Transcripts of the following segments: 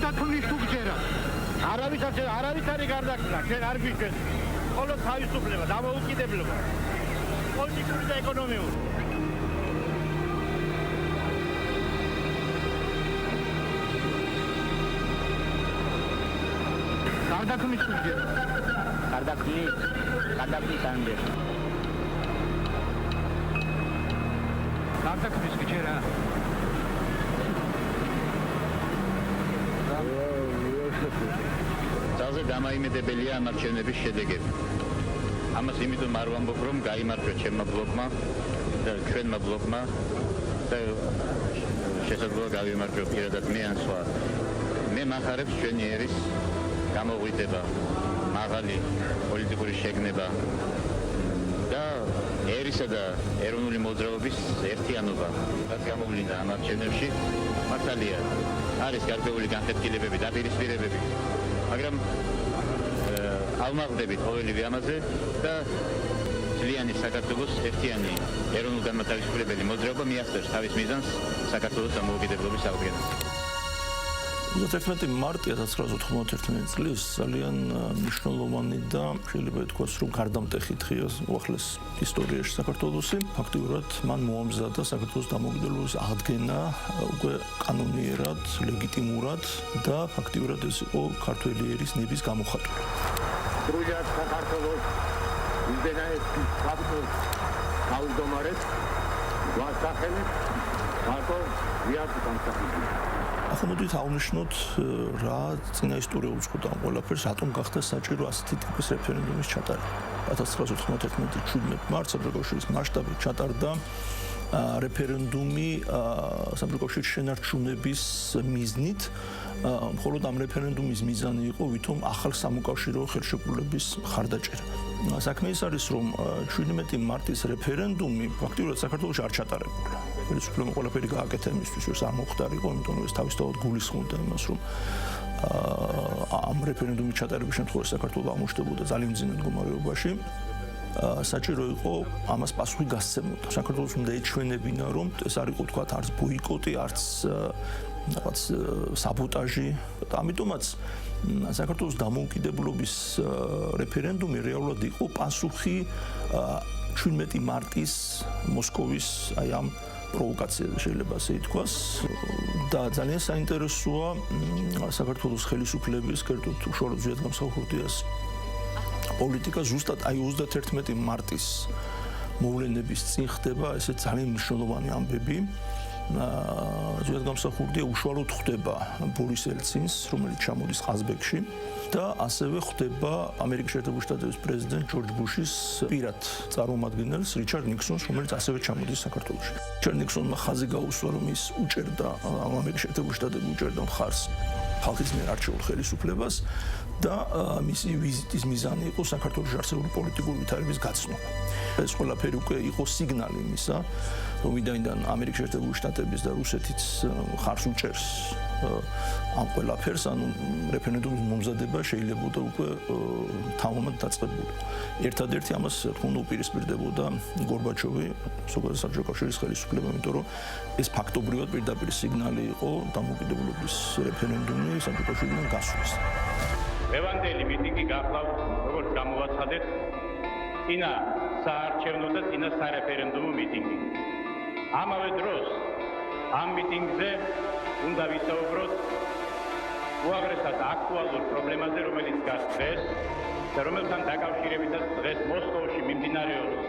გარდაქმნის თუ გჯერა. არავის არის გარდაქმნა, შენ არ გვიჩვენე. მხოლოდ თავისუფლება, დამოუკიდებლობა. პოლიტიკური და ეკონომიური. გარდაქმნის თუ გჯერა. გარდაქმნის ამდე. გარდაქმნის გჯერა. ძალზე დამაიმედებელია ამ არჩევნების შედეგები. ამას იმიტომ არ ვამბობ, რომ გაიმარჯვა ჩემმა ბლოკმა და ჩვენმა ბლოკმა და შესაძლოა გავიმარჯვო პირადად მე ან სხვა. მე მახარებს ჩვენი ერის გამოღვიძება, მაღალი პოლიტიკური შეგნება და ერისა და ეროვნული მოძრაობის ერთიანობა. რაც გამოვლინდა ამ არჩევნებში, მართალია არის გარკვეული განხეთქილებები, დაპირისპირებები, მაგრამ ავმაღლდებით ყოველივე ამაზე და ძლიანი საქართველოს ერთიანი ეროვნულ-განმათავისუფლებელი მოძრაობა მიაღწევს თავის მიზანს საქართველოს დამოუკიდებლობის აღდგენას. 31 მარტი 1991 წლის ძალიან მნიშვნელოვანი და შეიძლება ითქვას, რომ გარდამტეხი დღეა უახლეს ისტორიაში საქართველოსი. ფაქტიურად მან მოამზადა საქართველოს დამოუკიდებლობის აღდგენა უკვე კანონიერად, ლეგიტიმურად და ფაქტიურად ეს იყო ქართველი ერის ნების გამოხატვა. სრულად საქართველოს იმდენად საქართველოს თავმჯდომარეს გვასახელებს მარტო ვიართ გამსახურდია. ახლა მოდით აღვნიშნოთ რა წინაისტორია უძღვოდა ამ ყველაფერს, რატომ გახდა საჭირო ასეთი ტიპის რეფერენდუმის ჩატარება. 1991 17 მარტს საბრალკავშირის მასშტაბით ჩატარდა რეფერენდუმი საბრალკავშირის შენარჩუნების მიზნით. მხოლოდ ამ რეფერენდუმის მიზანი იყო ვითომ ახალ სამოუკავშირო ხელშეკრულების მხარდაჭერა. საქმე ის არის, რომ 17 მარტის რეფერენდუმი ფაქტიურად საქართველოში არ ჩატარებულა. ხელისუფლებამ ყველაფერი გააკეთა იმისთვის, რომ არ მოხდარიყო, იმიტომ რომ ეს თავისთავად გულისხმობდა იმას, რომ ამ რეფერენდუმის ჩატარების შემთხვევაში საქართველო აღმოჩნდებოდა ძალიან მძიმე მდგომარეობაში. საჭირო იყო ამას პასუხი გასცემოდა. საქართველოს უნდა ეჩვენებინა, რომ ეს არ იყო თქვათ არც ბოიკოტი, არც რაღაც საბოტაჟი. ამიტომაც საქართველოს დამოუკიდებლობის რეფერენდუმი რეალურად იყო პასუხი 17 მარტის მოსკოვის აი ამ პროვოკაციაზე შეიძლება ასე ითქვას და ძალიან საინტერესოა საქართველოს ხელისუფლების კერძოდ უშუალოდ ზვიად გამსახურდიას პოლიტიკა ზუსტად აი 31 მარტის მოვლენების წინ ხდება ესე ძალიან მნიშვნელოვანი ამბები. ზვიად გამსახურდია უშუალოდ ხვდება ბორის ელცინს, რომელიც ჩამოდის ყაზბეგში და ასევე ხვდება ამერიკის შეერთებული შტატების პრეზიდენტ ჯორჯ ბუშის პირად წარმომადგენელს რიჩარდ ნიქსონს, რომელიც ასევე ჩამოდის საქართველოში. რიჩარდ ნიქსონმა ხაზი გაუსვა, რომ ის უჭერდა ამერიკის შეერთებული შტატები უჭერდა მხარს ხალხის მიერ არჩეულ ხელისუფლებას და მისი ვიზიტის მიზანი იყო საქართველოს არსებული პოლიტიკური ვითარების გაცნობა. ეს ყველაფერი უკვე იყო სიგნალი იმისა, რომ ვინაიდან ამერიკის შეერთებული შტატების და რუსეთიც ხარს უჭერს ამ ყველაფერს, ანუ რეფერენდუმის მომზადება შეიძლება უკვე თამამად დაწყებულიყო. ერთადერთი ამას თქო უნდა უპირისპირდებოდა გორბაჩოვი, სოციალისტური საბჭოთა კავშირის ხელისუფლება, იმიტომ რომ ეს ფაქტობრივად პირდაპირ სიგნალი იყო დამოუკიდებლობის რეფერენდუმი საბჭოთა კავშირიდან გასვლის. ლევანდელი მიტინგი გახლავთ, როგორც გამოვაცხადეთ, წინა საარჩევნო და წინა სარეფერენდუმო მიტინგი. ამავე დროს ამ მიტინგზე უნდა ვისაუბროთ უაღრესად აქტუალურ პრობლემაზე, რომელიც დგას დღეს და რომელთან დაკავშირებითაც დღეს მოსკოვში მიმდინარეობს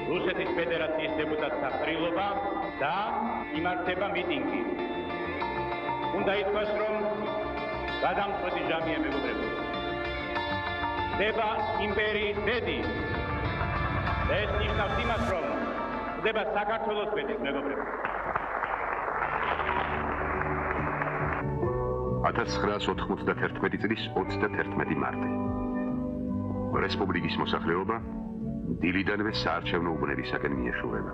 რუსეთის ფედერაციის დეპუტატთა ყრილობა და იმართება მიტინგი. უნდა ითქვას, რომ გადამწყვეტი ჟამია მეგობრებო. ხდება იმპერიის ბედი. ეს ნიშნავს იმას, რომ ხდება საქართველოს ბედი, მეგობრებო. 1991 წლის 31 მარტი. რესპუბლიკის მოსახლეობა დილიდანვე საარჩევნო უბნებისაკენ მიეშურება.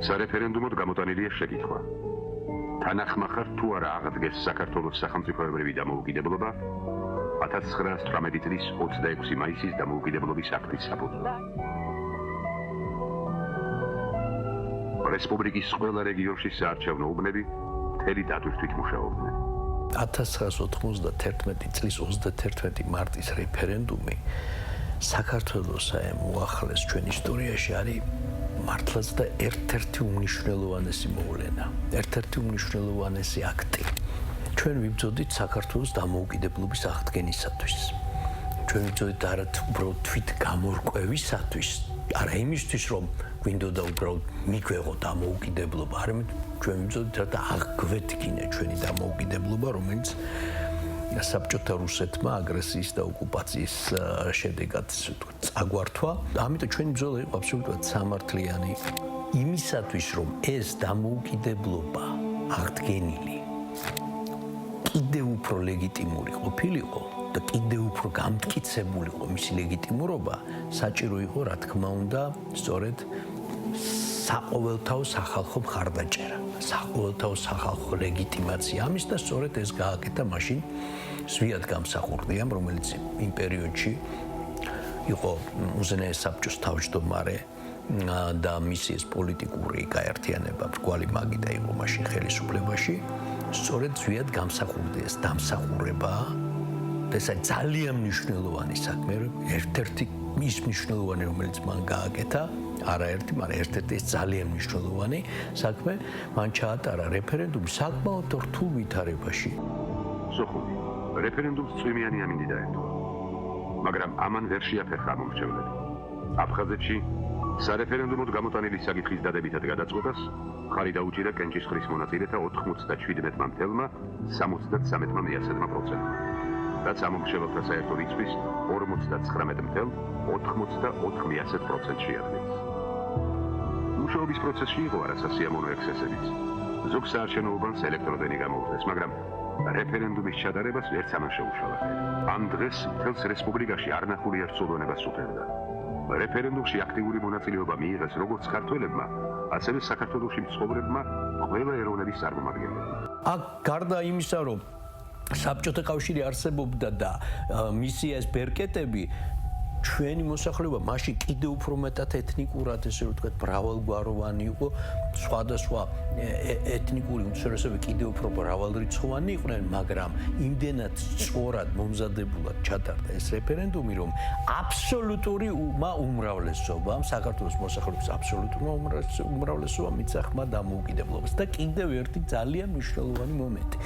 სარეფერენდუმოდ გამოტანილია შეკითხვა. თანახმახარ თუ არა აღდგეს საქართველოს სახელმწიფოებრივი დამოუკიდებლობა 1918 წლის 26 მაისის დამოუკიდებლობის აქტის საფუძვლად. რესპუბლიკის ყველა რეგიონში საარჩევნო უბნები მთელი დატვირთვით მუშაობდნენ. 1991 წლის 31 მარტის რეფერენდუმი საქართველოს მოახლეს ჩვენ ისტორიაში არის მართლაც და ერთ-ერთი უმნიშვნელოვანესი მოვლენა, ერთ-ერთი უმნიშვნელოვანესი აქტი. ჩვენ ვიბრძოდით საქართველოს დამოუკიდებლობის აღდგენისათვის. ჩვენ ვიბრძოდით არა უბრალოდ თვით გამორკვევისათვის, არა იმისთვის, რომ გვინდოდა უბრალოდ მიგვეღო დამოუკიდებლობა, არამედ ჩვენ ვიბრძოდით რათა აღგვედგინა ჩვენი დამოუკიდებლობა, რომელიც საბჭოთა რუსეთმა აგრესიის და ოკუპაციის შედეგად წაგვართვა. ამიტომ ჩვენი ბრძოლა იყო აბსოლუტურად სამართლიანი იმისათვის, რომ ეს დამოუკიდებლობა აღდგენილი კიდევ უფრო ლეგიტიმური ყოფილიყო და კიდევ უფრო გამტკიცებულიყო მისი ლეგიტიმურობა, საჭირო იყო, რა თქმა უნდა, სწორედ საყოველთაო სახალხო მხარდაჭერა, საყოველთაო სახალხო ლეგიტიმაცია. ამის და სწორედ ეს გააკეთა მაშინ ზვიად გამსახურდიამ, რომელიც იმ პერიოდში იყო უზენაეს საბჭოს თავმჯდომარე და მისი ეს პოლიტიკური გაერთიანება, მრგვალი მაგიდა იყო მაშინ ხელისუფლებაში. სწორედ ზვიად გამსახურდია ეს დამსახურება. ეს ძალიან მნიშვნელოვანი საქმე, ერთ-ერთი ის მნიშვნელოვანი, რომელიც მან გააკეთა, არაერთი, მაგრამ ერთ-ერთი ეს ძალიან მნიშვნელოვანი საქმე, მან ჩაატარა რეფერენდუმი საკმაოდ რთულ ვითარებაში. სოხუმი რეფერენდუმს წვიმიანი ამინდი დაეთქვა, მაგრამ ამან ვერ შეაფერხა მომრჩევლები. აფხაზეთში სარეფერენდუმოდ გამოტანილი საკითხის დადებითად გადაწყვეტას ხარი დაუჭირა კენჭისყრის მონაწილეთა 97.3%-მა რაც ამომრჩეველთა საერთო რიცხვის 59.94%-ს შეადგენს. მუშაობის პროცესში იყო არასასიამოვნო ექსცესებიც. ზოგ საარჩევნოობას ელექტროდენი გამოუწეს, მაგრამ რეფერენდუმის ჩატარებას ვერც ამან შეუშალა. ამ დღეს მთელს რესპუბლიკაში არნახული ერთსულოვნებას უფერდა. რეფერენდუმში აქტიური მონაწილეობა მიიღეს როგორც ქართველებმა, ასევე საქართველოში მცხოვრებმა ყველა ეროვნების წარმომადგენლებმა. აქ გარდა იმისა, რომ საბჭოთა კავშირი არსებობდა და მისი ეს ბერკეტები ჩვენი მოსახლეობა მაშინ კიდევ უფრო მეტად ეთნიკურად, ესე რომ ვთქვათ, მრავალგვაროვანი იყო, სხვადასხვა ეთნიკური უმცირესობები კიდევ უფრო მრავალრიცხოვანი იყვნენ, მაგრამ იმდენად სწორად მომზადებულად ჩატარდა ეს რეფერენდუმი, რომ აბსოლუტური უმრავლესობამ, საქართველოს მოსახლეობის აბსოლუტურმა უმრავლესობამ მისცა ხმა დამოუკიდებლობას და კიდევ ერთი ძალიან მნიშვნელოვანი მომენტი.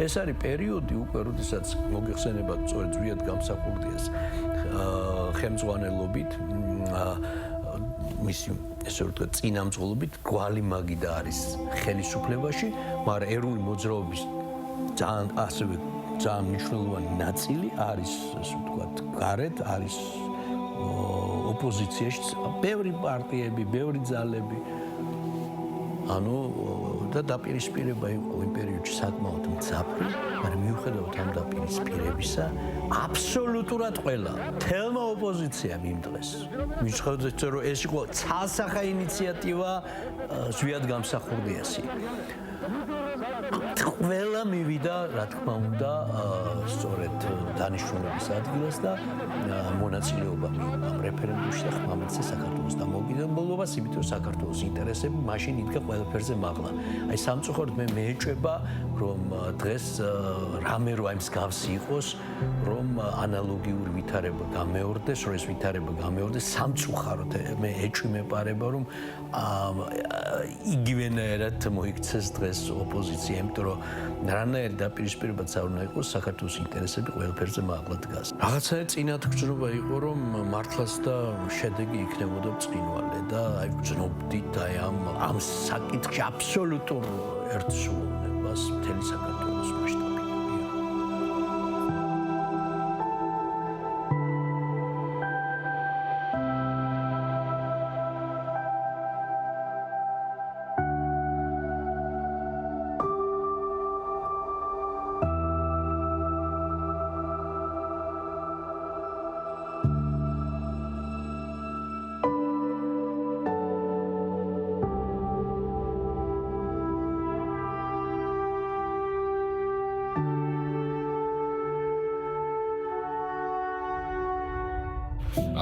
ეს არის პერიოდი უკვე, როდესაც მოგეხსენებათ სწორედ ზვიად გამსახურდიას ხელმძღვანელობით მისი ესე ვთქვათ წინამძღოლობით გვალი მაგიდა არის ხელისუფლებაში, მაგრამ ეროვნული მოძრაობის ძალიან მნიშვნელოვანი ნაწილი არის ესე ვთქვათ გარეთ, არის ოპოზიციაში, ბევრი პარტიები, ბევრი ძალები. და დაპირისპირება იყო იმ პერიოდში საკმაოდ მძაფრი, მაგრამ მიუხედავად ამ დაპირისპირებისა, აბსოლუტურად ყველა თელმა ოპოზიციამ იმ დღეს მიუხედავად რომ ეს იყო ცალსახა ინიციატივა ზვიად გამსახურდიასი. ყველა მივიდა, რა თქმა უნდა, სწორედ დანიშნულების ადგილას და მონაწილეობა მიიღო ამ რეფერენდუმში და ხმა მისცა საქართველოს დამოუკიდებლობას, იმიტომ რომ საქართველოს ინტერესები მაშინ იდგა ყველაფერზე მაღლა. აი სამწუხაროდ მე მეეჭვება, რომ დღეს რამე რო აი მსგავსი იყოს, რომ ანალოგიური ვითარება გამეორდეს, რომ ეს ვითარება გამეორდეს, სამწუხაროდ მე ეჭვი მეპარება, რომ იგივენაირად მოიქცეს დღეს ოპოზიცია, იმიტომ რომ რანაირი დაპირისპირებაც არ უნდა იყოს, საქართველოს ინტერესები ყველაფერზე მაღლა დგას. რაღაცა წინათგრძნობა იყო, რომ მართლაც და შედეგი იქნებოდა ბრწყინვალე და აი ვგრძნობდით აი ამ საკითხში აბსოლუტურ ერთსულოვნებას მთელი საქართველოს მასშტაბით.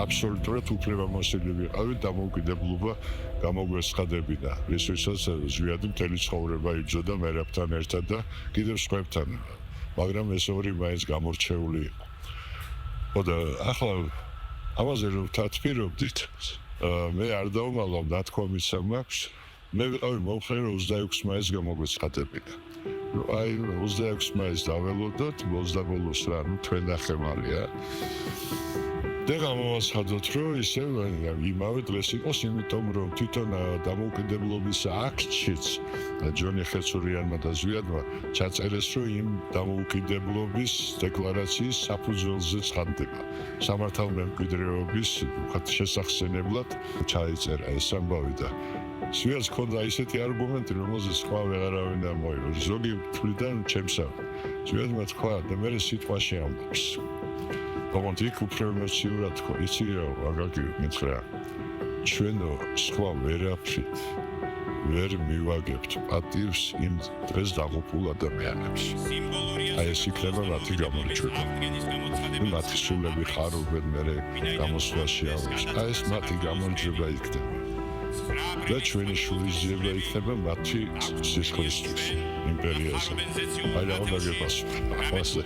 აბსოლუტურად უფლებამოსილი ვიყავით, დამოუკიდებლობა გამოგვესხადებინა. რისთვისაც ზვიადი მთელი ცხოვრება იბრძოდა მერაბთან ერთად და კიდევ სხვებთან. მაგრამ ეს ორი მაინც გამორჩეული იყო. და ახლა ამაზე რომ თათბირობდით, მე არ დავმალავ ნათქვამისა მაქვს. მე ვიყავი მომხრე 26 მაისს გამოგვეცხადებინა. აი 26 მაისს დაველოდოთ, მოსდაბოლოს რა, თქვენ ნახემარია. და გამოვაცხადოთ, რომ ისე იმავე დღეს იყოს, იმიტომ რომ თვითონ დამოუკიდებლობის აქტშიც ჯონი ხეცურიანმა და ზვიადმა ჩაწერეს, რომ იმ დამოუკიდებლობის დეკლარაციის საფუძველზე ცხადდება. სამართალმემკვიდრეობის შესახსენებლად ჩაიწერა ეს ამბავი და ზვიადს ჰქონდა ისეთი არგუმენტი, რომელზეც სხვა ვეღარავინ არ მოიგო. ზოგი თვლიდან ჩემსა. ზვიადმა თქვა და მე სიტყვაში ამბობს. ოღონდ იქ უფრო ემოციურად თქვა, იციო, აგაგი მითხრა. ჩვენო სხვა ვერაფრით ვერ მივაგებთ პატივს იმ დღეს დაღუპულ ადამიანებს. აი ეს იქნება მათი გამორჩევა. მათი სულები ხარობენ მერე გამოსვლაში აღნიშ. აი ეს მათი გამარჯვება იქნება. და ჩვენი შურისძიება იქნება მათი სისხლისთვის იმპერიაზე. აი რა უნდა გეპასუხო. ახლა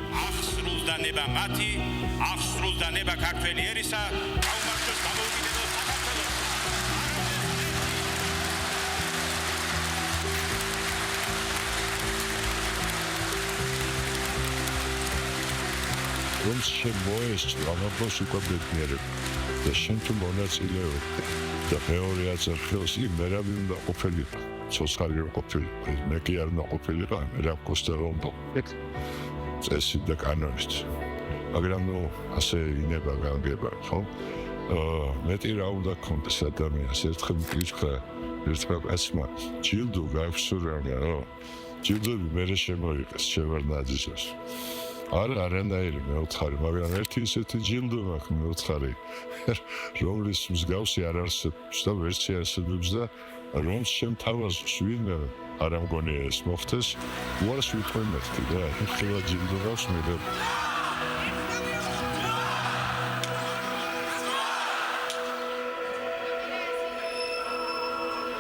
ნება მათი, აღსრულდა ნება ქართველი ერისა, გაუმართლოს დამოუკიდებელ საქართველოს. რომ შემოესწრო ამბავს უკვე ბედნიერება და შენ თუ მონაწილეობდი და მეორე აწერხელს იმ მერაბი უნდა ყოფილიყო, ცოცხალი ყოფილიყო, მე კი არ უნდა ყოფილიყო, მერაბ კოსტერონდო. წესი და კანონით. მაგრამ ნუ ასე ინება განგება, ხო? მეტი რა უნდა გქონდეს ადამიანს, ერთხელ მკითხა, ერთხელ ესმა, ჯილდო გაგვსურვია, ხო? ჯილდოები მერე შემოიღეს, შევარდნაძის. არანაირი მეუთხარი, მაგრამ ერთი ისეთი ჯილდო მაქვს მეუთხარი, რომლის მსგავსი არ არსებობს და ვერც არსებობს და რომს შემთავაზობს ვინმე არ ამგონია ეს მოხდეს, უარს ვიტყვი მეთქი და ეხლა ჯილდო გავს მე.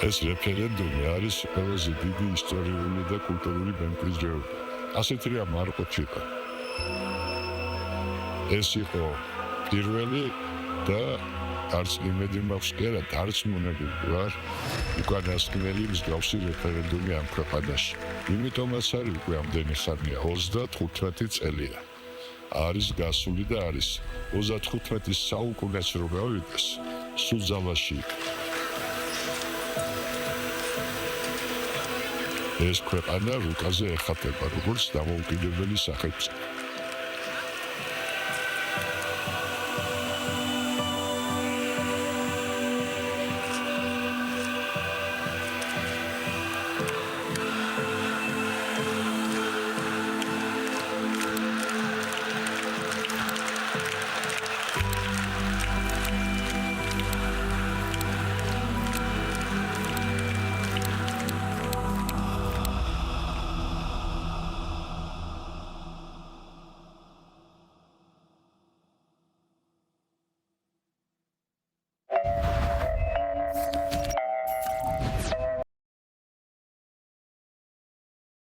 ეს რეფერენდუმი არის ყველაზე დიდი ისტორიული და კულტურული მემკვიდრეობა. ასეთი რამ არ ყოფილა. ეს იყო პირველი და არც იმედი მაქვს კი არა, დარწმუნებული ვარ, უკანასკნელი მსგავსი რეფერენდუმი ამ ქვეყანაში. იმიტომაც არის უკვე ამდენი ხანია, 35 წელია. არის გასული და არის 35 საუკუნეც რო გავიდეს, სულ ძალაში. ეს ქვეყანა რუკაზე ეხატება, როგორც დამოუკიდებელი სახელმწიფო.